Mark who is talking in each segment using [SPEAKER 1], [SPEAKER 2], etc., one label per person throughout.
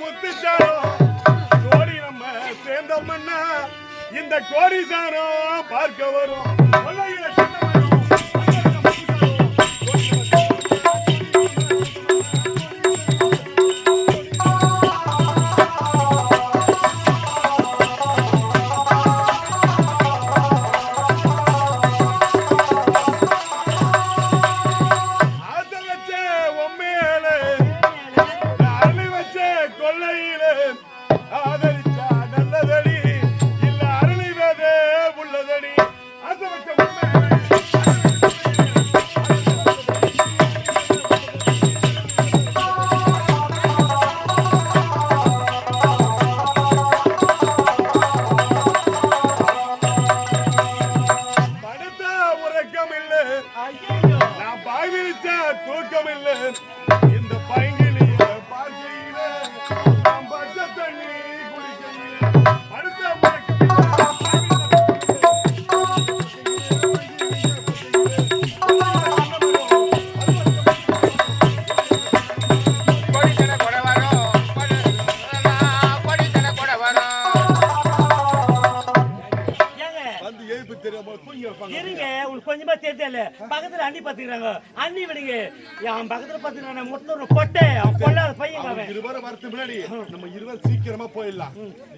[SPEAKER 1] புத்திச்சாரம் ஜோடி நம்ம சேர்ந்தோம்னா இந்த கோடிசாரம் பார்க்க வரும். இந்த பைங்கிலிய பார்க்கையில பச்சை தண்ணி குடிக்கையில அடுத்த
[SPEAKER 2] இருங்க உங்களுக்கு கொஞ்சமா தெரியல பக்கத்துல அண்ணி பாத்துக்கிறாங்க அண்ணி விடுங்க அவன் பக்கத்துல பாத்துக்கிறான் மொத்தம் கொட்டை அவன் கொள்ளாத பையன் அவன்
[SPEAKER 1] இருவரும் வரது முன்னாடி நம்ம இருவர் சீக்கிரமா போயிடலாம்.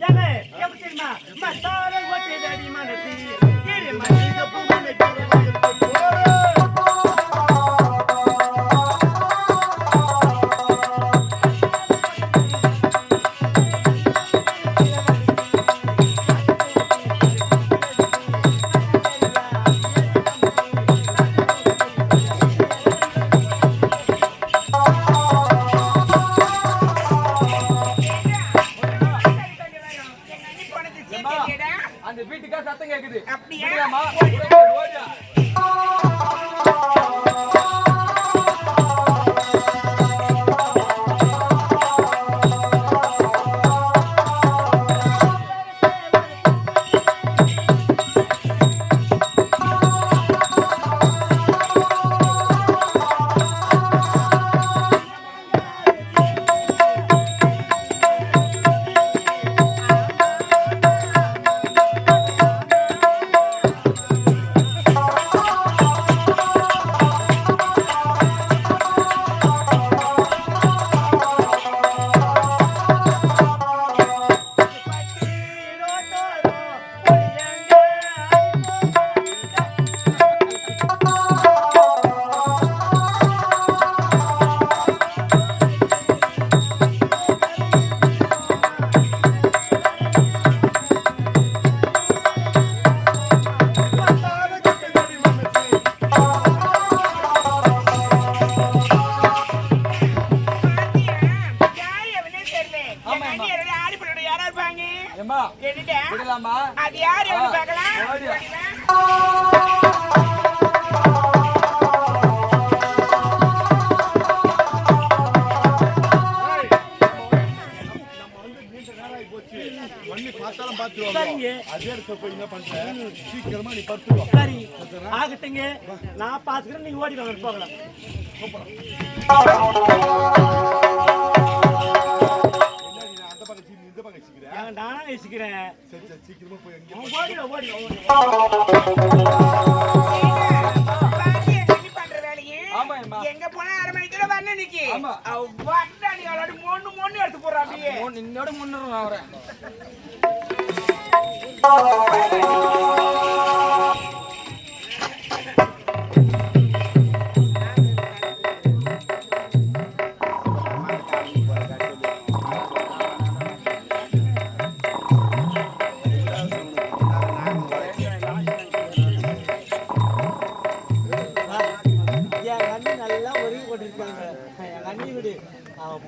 [SPEAKER 2] ஏங்க எப்படி தெரியுமா மத்தார கொட்டை தடி மனசி ஏறி மனித பூமி
[SPEAKER 3] அந்த வீட்டுக்கா சத்தம் கேக்குது.
[SPEAKER 2] அப்படியே அது யாரு பார்க்கலாம்.
[SPEAKER 1] சீக்கிரமா நீ படுத்துக்கோ.
[SPEAKER 2] சரி ஆகட்டுங்க நான் பாத்துக்கிறேன் நீங்க ஓடி வாங்க போகலாம். நானா யோசிக்கிறேன்.
[SPEAKER 1] சீக்கிரமா போய்
[SPEAKER 4] எங்க போனா 1/2 மணிக்குள்ள வரணும். இன்னைக்கு மொன்னு எடுத்து போடுறாங்க.
[SPEAKER 3] நின்னோட முன்னுறோம் அவரை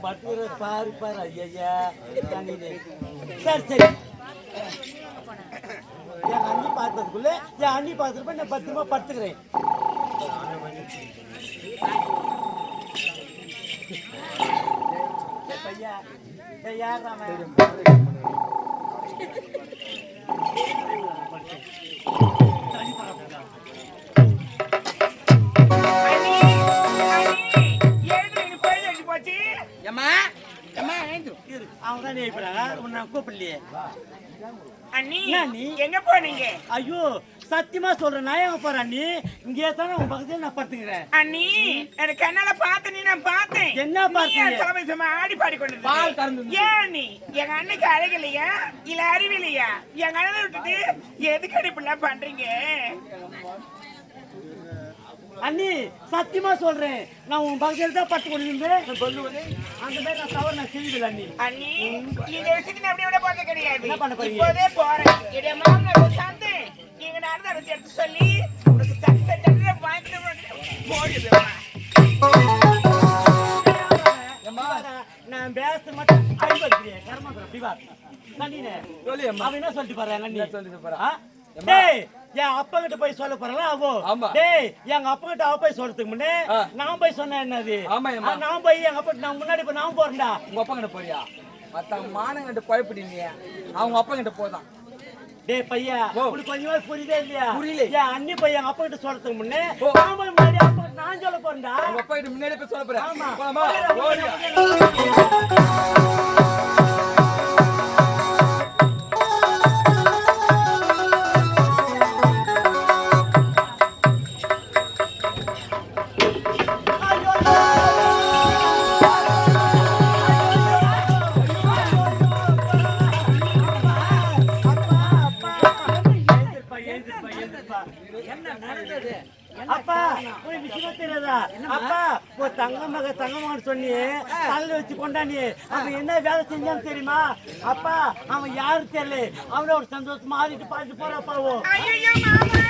[SPEAKER 2] பட்டுற பாரு பாரு ஐயா சரி சரி என் அண்ணி பார்த்ததுக்குள்ள என் அண்ணி பார்த்துருப்ப நான் பத்திரமா படுத்துக்கிறேன்.
[SPEAKER 4] அம்மா ஏந்திரு.
[SPEAKER 2] இரு, அவங்க தான் எழுப்புறாங்க உன்னை நான் கூப்பிடலையே.
[SPEAKER 4] அண்ணி
[SPEAKER 2] என்ன அண்ணி?
[SPEAKER 4] எங்க போனீங்க?
[SPEAKER 2] ஐயோ சத்தியமா சொல்றேன், நான் எங்க போறேன் அண்ணி? இங்கே தானே உன் பக்கத்துல நான் படுத்துக்கிறேன்.
[SPEAKER 4] அண்ணி எனக்கு கண்ணால பார்த்த நீ நான் பார்த்தேன்.
[SPEAKER 2] என்ன பார்த்தீங்க?
[SPEAKER 4] நீ தலைமை ஆடி பாடி கொண்டு
[SPEAKER 3] பால் கறந்து
[SPEAKER 4] ஏன் நீ எங்க அண்ணனுக்கு அழகில்லையா இல்ல அறிவில்லையா? எங்க அண்ணனை விட்டுட்டு எதுக்கு இப்படிலாம் பண்றீங்க?
[SPEAKER 2] அண்ணி சத்தியமா சொல்றேன், நான் உன் பக்கத்துல தான் படுத்து கொண்டு சொல்லுவது அந்த மாதிரி நான் தவறு நான் செய்யல அண்ணி.
[SPEAKER 4] அண்ணி இந்த விஷயத்துக்கு நான் அப்படியே விட போறது கிடையாது.
[SPEAKER 2] என்ன பண்ண போறீங்க?
[SPEAKER 4] இப்போதே போறேன். இடைய மாமனார் சாந்து எங்க நடந்த விஷயம் எடுத்து சொல்லி உனக்கு தட்ட வாங்கிட்டு போயிடுவேன்.
[SPEAKER 2] நான் பேச மட்டும் அடிபடுக்கிறேன் கர்மத்துல பிவார் நன்னினே
[SPEAKER 3] சொல்லி அம்மா.
[SPEAKER 2] அவன் என்ன சொல்லிட்டு போறாங்க நன்னி?
[SPEAKER 3] என்ன சொல்லிட்டு போறா?
[SPEAKER 2] ஆ? டேய் என் அப்பா கிட்ட போய் சொல்ல போறல அவோ.
[SPEAKER 3] ஆமா.
[SPEAKER 2] டேய் எங்க அப்பா கிட்ட அவ போய் சொல்றதுக்கு முன்னே
[SPEAKER 3] ஆ.
[SPEAKER 2] நான் போய் சொன்னா என்னது?
[SPEAKER 3] ஆமா, அம்மா.
[SPEAKER 2] நான் போய் எங்க அப்பா நான் முன்னாடி போய் நான் போறேன்டா.
[SPEAKER 3] உங்க அப்பா கிட்ட போறியா? மத்தவங்க மானங்கிட்ட குழப்பிட்டீங்க, அவங்க அப்பா கிட்ட போதான்.
[SPEAKER 2] டேய் பையா
[SPEAKER 3] ஓ.
[SPEAKER 2] உங்களுக்கு கொஞ்சமா புரியுதே இல்லையா?
[SPEAKER 3] புரியல.
[SPEAKER 2] என் அண்ணி போய் எங்க அப்பா கிட்ட சொல்றதுக்கு முன்னே
[SPEAKER 3] ஓ.
[SPEAKER 2] நான் போய் முன்னாடி அப்பா நான் சொல்ல போறேன்டா.
[SPEAKER 3] உங்க அப்பா கிட்ட முன்னாடி போய் சொல்ல போறேன்.
[SPEAKER 2] ஆமா.
[SPEAKER 3] போலாமா? ஓடியா.
[SPEAKER 2] அப்பா ஒரு விஷயம் தெரியாதா? அப்பா ஒரு தங்கமகன் சொன்னி தலையில வச்சு கொண்டாடி அவன் என்ன வேலை செஞ்சான்னு தெரியுமா? அப்பா அவன் யாரு தெரியல, அவனோட ஒரு சந்தோஷமா ஆடிட்டு பாட்டு போறாப்பாவோ.
[SPEAKER 4] ஐயோ மாமா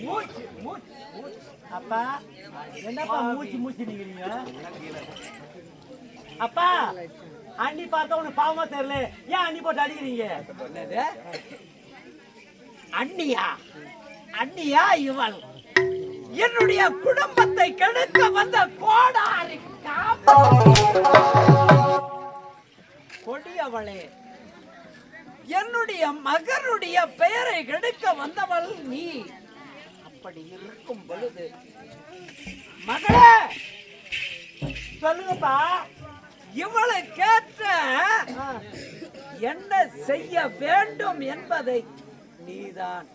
[SPEAKER 3] மூச்சு மூச்சு மூச்சு.
[SPEAKER 2] அப்பா என்னப்பா மூச்சு நிக்கிறீங்க? அப்பா அண்ணி பார்த்தா உனக்கு பாவமா தெரியல, ஏன் அண்ணி போட்டு அடிக்கிறீங்க?
[SPEAKER 3] என்னது? அண்ணியா அண்ணியா இவள் என்னுடைய குடும்பத்தை கெடுக்க வந்த கோடாரி கொடியவளே, என்னுடைய மகனுடைய பெயரை கெடுக்க வந்தவள் நீ. அப்படி இருக்கும் பொழுது மகளே
[SPEAKER 2] சொல்லுங்கப்பா.
[SPEAKER 3] இவளை கேட்ட என்ன செய்ய வேண்டும் என்பதை நீதான்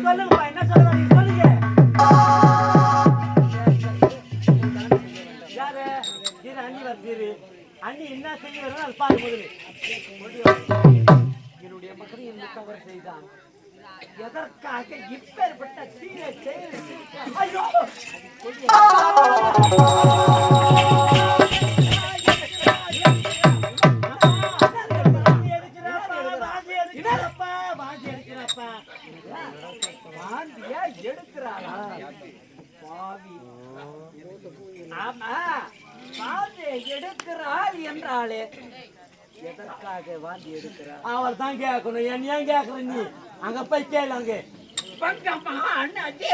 [SPEAKER 2] சொல்லுங்கப்பா, என்ன சொல்லுங்க சொல்லுங்க. யாரு இது? அண்ணி வருது. அண்ணி என்ன செய்ய வரும் அது பாரு முதல்ல.
[SPEAKER 3] என்னுடைய மகன் என்ன தவறு செய்தான்? எதற்காக இப்பேற்பட்ட தீரை செயல்? ஐயோ! வாந்தியா எடுக்கிறாளா? பாவி. ஆமா, வாந்தியை எடுக்கிறாள் என்றாலே எதற்காக வாந்தி எடுக்கிறாள்?
[SPEAKER 2] அவர் தான் கேட்கணும், என்ன ஏன் கேட்கற நீ? அங்க போய் கேளு. அங்க
[SPEAKER 3] பங்கம்மா அண்ணாச்சி.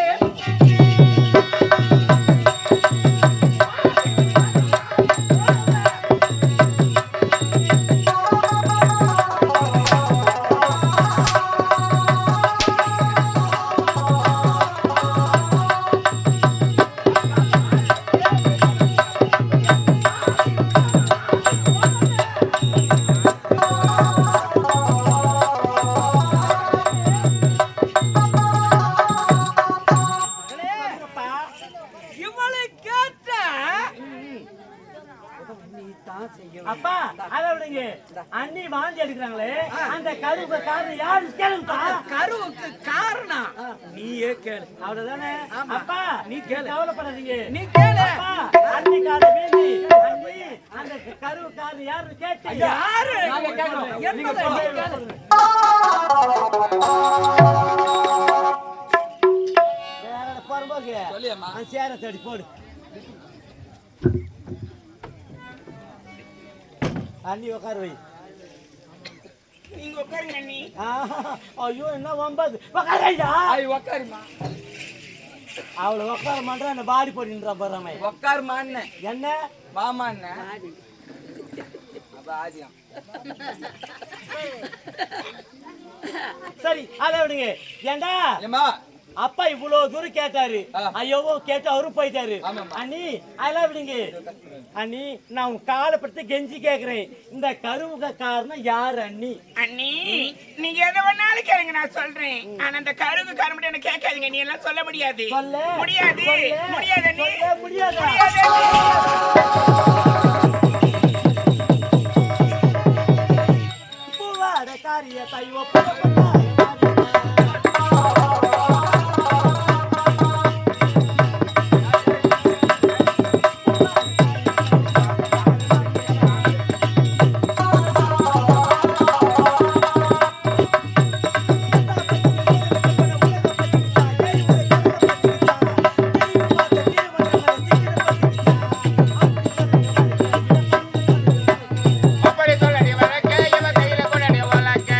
[SPEAKER 2] அப்பா அத விடுங்க. அண்ணி வாந்தி எடுக்கிறாங்களே, அந்த கருவுக்கு காரணம் யாரு கேளுப்பா.
[SPEAKER 3] கருவுக்கு காரணம் நீயே கேளு.
[SPEAKER 2] அவ்வளவுதானே? அப்பா
[SPEAKER 3] நீ கேளு.
[SPEAKER 2] கவலைப்படாதீங்க,
[SPEAKER 3] நீ கேளு.
[SPEAKER 2] அப்பா அண்ணி கால வேண்டி அண்ணி அந்த கருவு காரணம் யாருன்னு கேட்டு
[SPEAKER 3] யாரு
[SPEAKER 2] நாங்க கேக்குறோம்.
[SPEAKER 3] என்பதை நீ கேளு.
[SPEAKER 2] வேற பரம்போக்கு
[SPEAKER 3] சொல்லியம்மா.
[SPEAKER 2] அந்த சேர தேடி போடு. அண்ணி உட்கார வை.
[SPEAKER 4] நீங்க உட்காருங்க அண்ணி.
[SPEAKER 2] ஐயோ என்ன வம்பது. உட்காரையா?
[SPEAKER 3] ஐய் உட்காருமா.
[SPEAKER 2] அவளை உட்கார மாட்டா என்ன பாடி போட்டுன்றா போறாம.
[SPEAKER 3] உட்காருமான்னு
[SPEAKER 2] என்ன
[SPEAKER 3] மாமான்னு ஆதியம்.
[SPEAKER 2] சரி அதை விடுங்க. ஏண்டா
[SPEAKER 3] ஏமா
[SPEAKER 2] அப்பா இவ்வளவு தூரம் கேட்டாரு, ஐயோ கேட்டு அவரும் போயிட்டாரு.
[SPEAKER 3] ஆமாம்மா.
[SPEAKER 2] அண்ணி அதெல்லாம் விடுங்க. அண்ணி நான் உங்க காலை படுத்து கெஞ்சி கேக்குறேன், இந்த கருவுக காரணம் யாரு அண்ணி?
[SPEAKER 4] அண்ணி நீங்க எதை வேணாலும் கேளுங்க, நான் சொல்றேன். ஆனா அந்த கருவுக்கு காரணம் என்ன கேட்காதீங்க. நீ எல்லாம் சொல்ல முடியாது.
[SPEAKER 2] சொல்ல
[SPEAKER 4] முடியாது.
[SPEAKER 2] சொல்ல.
[SPEAKER 4] முடியாது அண்ணி.
[SPEAKER 2] சொல்ல முடியாதா?
[SPEAKER 4] முடியாது
[SPEAKER 2] பூவாட காரிய தைவ புறப்பட்ட
[SPEAKER 4] அப்படி சொல்லடி வழக்க இவ கையில கொள்ளடி வழக்க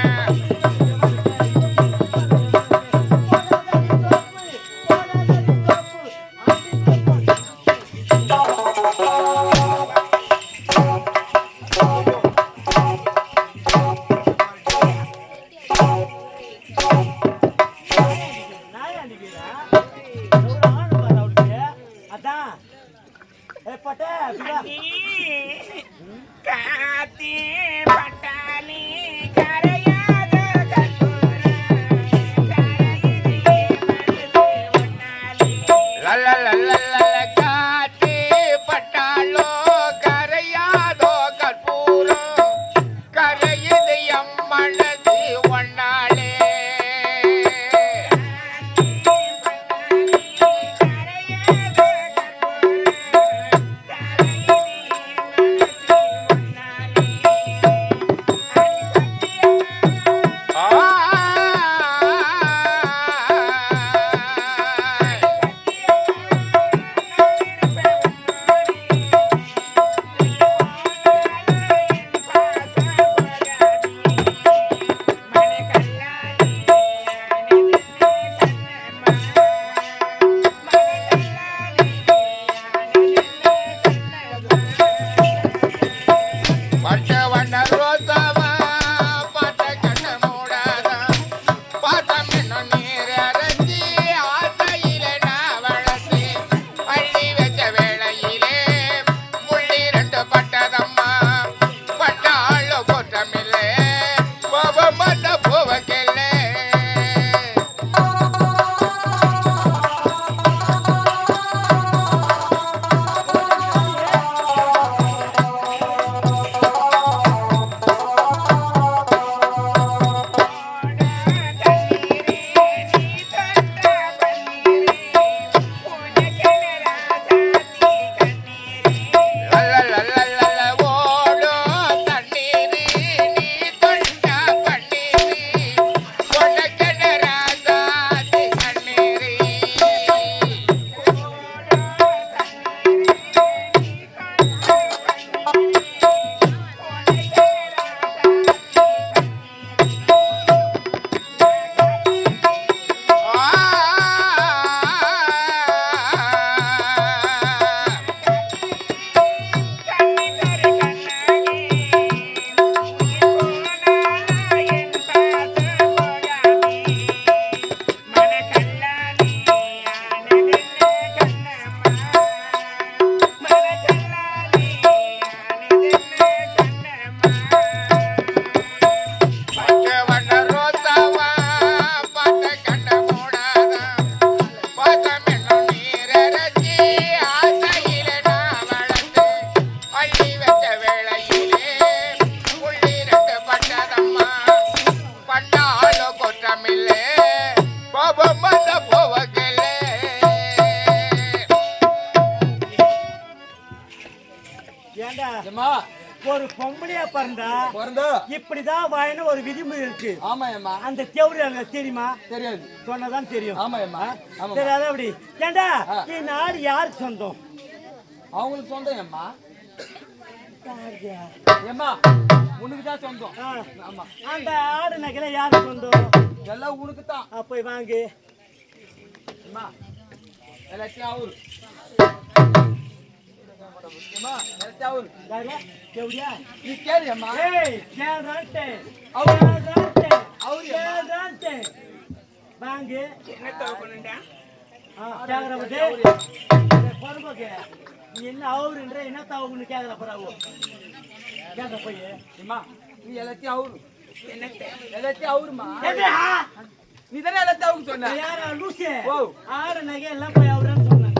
[SPEAKER 5] கோபமட போவகளே
[SPEAKER 2] ஏண்டா
[SPEAKER 3] ஏம்மா
[SPEAKER 2] ஒரு பொம்பளையா பிறந்தா
[SPEAKER 3] பிறந்தா
[SPEAKER 2] இப்படிதான் வாயன ஒரு விதிமுறை இருக்கு.
[SPEAKER 3] ஆமா ஏம்மா
[SPEAKER 2] அந்த தேவடி அங்க தெரியுமா?
[SPEAKER 3] தெரியாது.
[SPEAKER 2] சொன்னதான் தெரியும்.
[SPEAKER 3] ஆமா ஏம்மா ஆமா
[SPEAKER 2] சரி அதான் அப்படி. ஏண்டா இந்த நாடு யாருக்கு சொந்தம்?
[SPEAKER 3] அவங்களுக்கு சொந்தம் ஏம்மா. ஏம்மா உனக்கு தான் சொந்தம். ஆமா
[SPEAKER 2] அந்த ஆடு நகையில யாருக்கு சொந்தம்?
[SPEAKER 3] எல்லாம் உனக்கு தான்.
[SPEAKER 2] போய் வாங்கு.
[SPEAKER 3] அம்மா எல்லாத்தையும் அவரு ஏம்மா எல்லாத்தையும் அவரு
[SPEAKER 2] யாரு? தேவடியா?
[SPEAKER 3] நீ கேளு அம்மா.
[SPEAKER 2] ஏய் கேள்றான்ட்டே.
[SPEAKER 3] அவரு
[SPEAKER 2] கேள்றான்ட்டே. அவரு கேள்றான்ட்டே. வாங்கு.
[SPEAKER 4] என்ன தோக்கணும்டா
[SPEAKER 2] கேக்குறப்பதே பொறுமைக்கு நீ என்ன அவருன்ற என்ன தாவுன்னு கேக்குற பிறகு கேட்க போய்
[SPEAKER 3] அம்மா நீ எல்லாத்தையும் அவரு
[SPEAKER 4] என்னத்தை
[SPEAKER 3] எல்லாத்தையும் அவருமா.
[SPEAKER 2] எதுடா?
[SPEAKER 3] நீ தானே எல்லாத்தையும் அவரு சொன்ன.
[SPEAKER 2] யாரா லூசு?
[SPEAKER 3] ஓ.
[SPEAKER 2] ஆறு நகை எல்லாம் போய் அவருன்னு சொன்னாங்க.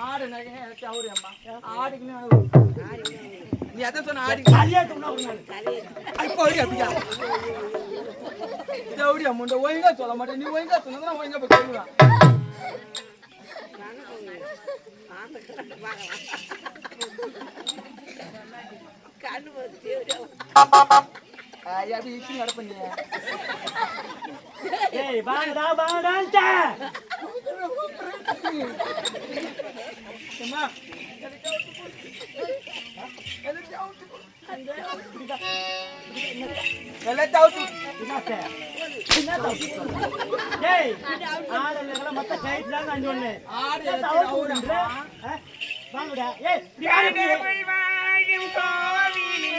[SPEAKER 3] ஆடு நகை எல்லாத்தையும் அவரு அம்மா. ஆடுக்குன்னு அவரு. நீ எதை சொன்ன ஆடுக்கு
[SPEAKER 2] கல்யாணத்துக்கு அவரு நானு.
[SPEAKER 3] இப்போ ஓடி அப்படியா இதை ஓடியா முண்டை ஒழுங்கா சொல்ல மாட்டேன். நீ ஒழுங்கா சொன்னா ஒழுங்கா போய் சொல்லுவேன். அப்படி இப்படி நடப்பீங்க.
[SPEAKER 2] ஏய் வாங்கடா வாங்கடான்ட்ட.
[SPEAKER 3] அம்மா எல்லாத்தையும் அவுத்து.
[SPEAKER 2] என்னத்த? என்னத்த? ஏய் ஆடு நகைலாம் மொத்தம் கைட்டுலாம் நான் சொன்னேன்.
[SPEAKER 3] ஆடு
[SPEAKER 2] என்னத்த
[SPEAKER 3] எல்லாத்தையும்
[SPEAKER 2] அவருன்ற?
[SPEAKER 3] அவருமா.
[SPEAKER 2] வாங்கடா. ஏய் யாரு?
[SPEAKER 4] கடவுள் வாழும் கோவிலே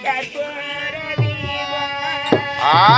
[SPEAKER 4] கற்பூர தீபம்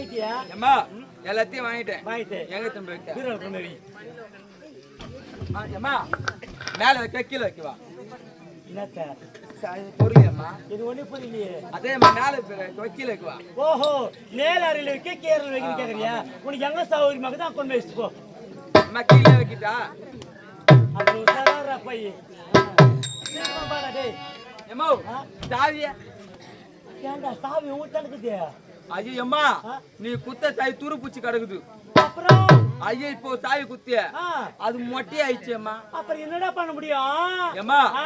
[SPEAKER 2] வாங்கிட்டியா?
[SPEAKER 3] ஏம்மா எல்லாத்தையும் வாங்கிட்டேன்.
[SPEAKER 2] வாங்கிட்டு
[SPEAKER 3] எங்க தம்பி வைக்க?
[SPEAKER 2] பீரோல கொண்டு வை.
[SPEAKER 3] ஏம்மா மேல வைக்க கீழே வைக்கவா?
[SPEAKER 2] என்னத்த?
[SPEAKER 3] பொருள் ஏம்மா?
[SPEAKER 2] இது ஒண்ணு புரியலையே.
[SPEAKER 3] அதே மேல கீழே வைக்கவா?
[SPEAKER 2] ஓஹோ, மேல அறையில வைக்க கீழே வைக்க கேக்குறியா? உனக்கு எங்க சௌகரியமாக தான் கொண்டு வச்சுட்டு போ.
[SPEAKER 3] அம்மா கீழே வைக்கிட்டா?
[SPEAKER 2] அது உசாரா பை. சீக்கிரமா பாடா டேய்.
[SPEAKER 3] ஏம்மா சாவிய
[SPEAKER 2] ஏன்டா சாவி ஊட்டான்னு இருக்குது?
[SPEAKER 3] ஐயோ அம்மா நீ குத்த சாவி துரு பூச்சி கிடக்குது.
[SPEAKER 2] அப்புறம்
[SPEAKER 3] ஐயோ இப்போ சாவி குத்திய
[SPEAKER 2] ஆ,
[SPEAKER 3] அது மொட்டை ஆயிடுச்சு அம்மா.
[SPEAKER 2] அப்புறம் என்னடா பண்ண முடியும்?
[SPEAKER 3] ஏம்மா
[SPEAKER 2] ஆ,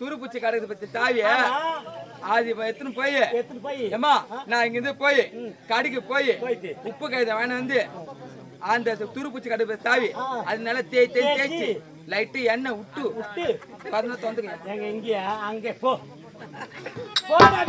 [SPEAKER 3] துரு பூச்சி கிடக்குது பத்தி சாவிய
[SPEAKER 2] ஆமா.
[SPEAKER 3] அது எத்தனை போய்
[SPEAKER 2] எடுத்துட்டு போய்
[SPEAKER 3] ஏம்மா நான் இங்க இருந்து போய் கடைக்கு போய்
[SPEAKER 2] போயிட்டு
[SPEAKER 3] உப்பு கைத வேணும் வந்து அந்த துரு பூச்சி கிடக்கு சாவி
[SPEAKER 2] ஆ.
[SPEAKER 3] அது நல்லா தேய்ச்சி
[SPEAKER 2] தேய்ச்சி
[SPEAKER 3] லைட்டு எண்ணெய் விட்டு
[SPEAKER 2] விட்டு
[SPEAKER 3] பதினொன்று வந்துங்க.
[SPEAKER 2] எங்க இங்கயா அங்கே போ போடா